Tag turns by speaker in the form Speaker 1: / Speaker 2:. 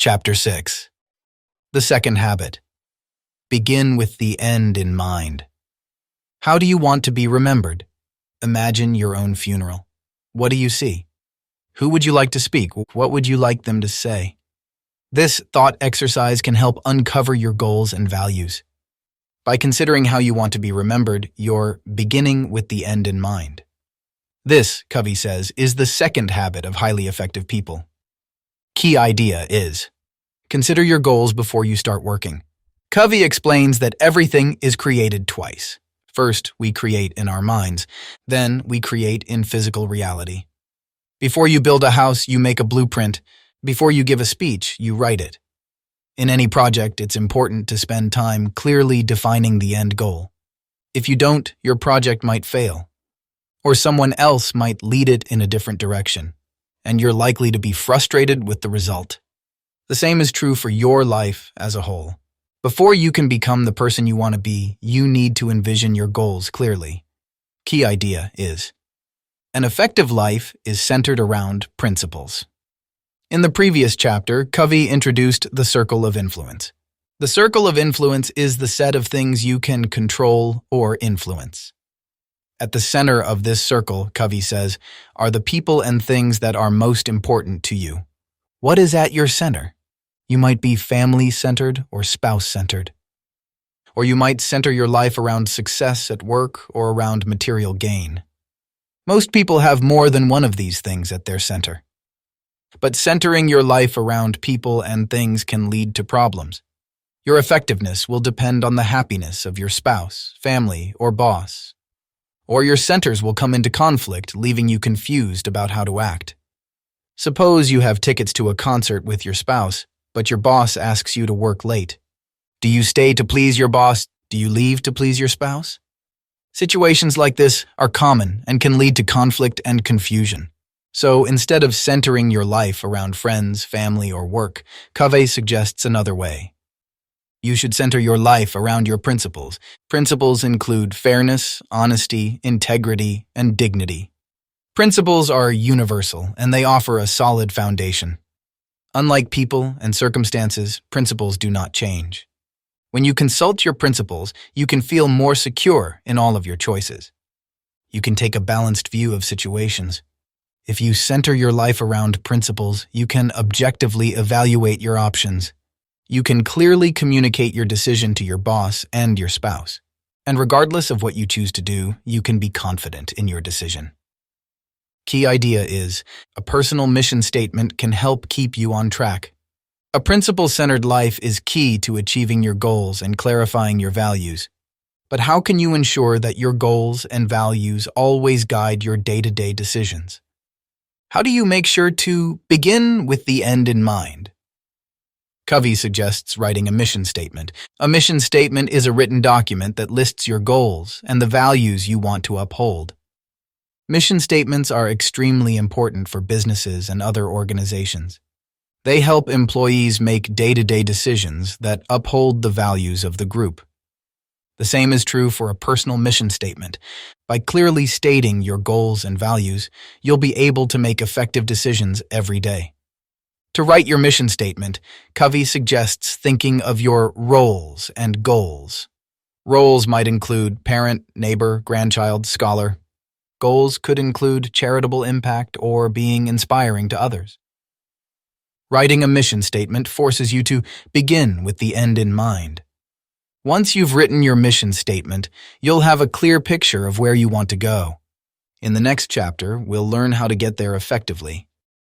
Speaker 1: Chapter 6. The second habit. Begin with the end in mind. How do you want to be remembered? Imagine your own funeral. What do you see? Who would you like to speak? What would you like them to say? This thought exercise can help uncover your goals and values. By considering how you want to be remembered, you're beginning with the end in mind. This, Covey says, is the second habit of highly effective people. Key idea is: consider your goals before you start working. Covey explains that everything is created twice. First, we create in our minds. Then, we create in physical reality. Before you build a house, you make a blueprint. Before you give a speech, you write it. In any project, it's important to spend time clearly defining the end goal. If you don't, your project might fail, or someone else might lead it in a different direction, and you're likely to be frustrated with the result. The same is true for your life as a whole. Before you can become the person you want to be, you need to envision your goals clearly. Key idea is: an effective life is centered around principles. In the previous chapter, Covey introduced the circle of influence. The circle of influence is the set of things you can control or influence. At the center of this circle, Covey says, are the people and things that are most important to you. What is at your center? You might be family-centered or spouse-centered. Or you might center your life around success at work or around material gain. Most people have more than one of these things at their center. But centering your life around people and things can lead to problems. Your effectiveness will depend on the happiness of your spouse, family, or boss. Or your centers will come into conflict, leaving you confused about how to act. Suppose you have tickets to a concert with your spouse, but your boss asks you to work late. Do you stay to please your boss? Do you leave to please your spouse? Situations like this are common and can lead to conflict and confusion. So instead of centering your life around friends, family, or work, Covey suggests another way. You should center your life around your principles. Principles include fairness, honesty, integrity, and dignity. Principles are universal, and they offer a solid foundation. Unlike people and circumstances, principles do not change. When you consult your principles, you can feel more secure in all of your choices. You can take a balanced view of situations. If you center your life around principles, you can objectively evaluate your options. You can clearly communicate your decision to your boss and your spouse. And regardless of what you choose to do, you can be confident in your decision. Key idea is: a personal mission statement can help keep you on track. A principle-centered life is key to achieving your goals and clarifying your values. But how can you ensure that your goals and values always guide your day-to-day decisions? How do you make sure to begin with the end in mind? Covey suggests writing a mission statement. A mission statement is a written document that lists your goals and the values you want to uphold. Mission statements are extremely important for businesses and other organizations. They help employees make day-to-day decisions that uphold the values of the group. The same is true for a personal mission statement. By clearly stating your goals and values, you'll be able to make effective decisions every day. To write your mission statement, Covey suggests thinking of your roles and goals. Roles might include parent, neighbor, grandchild, scholar. Goals could include charitable impact or being inspiring to others. Writing a mission statement forces you to begin with the end in mind. Once you've written your mission statement, you'll have a clear picture of where you want to go. In the next chapter, we'll learn how to get there effectively.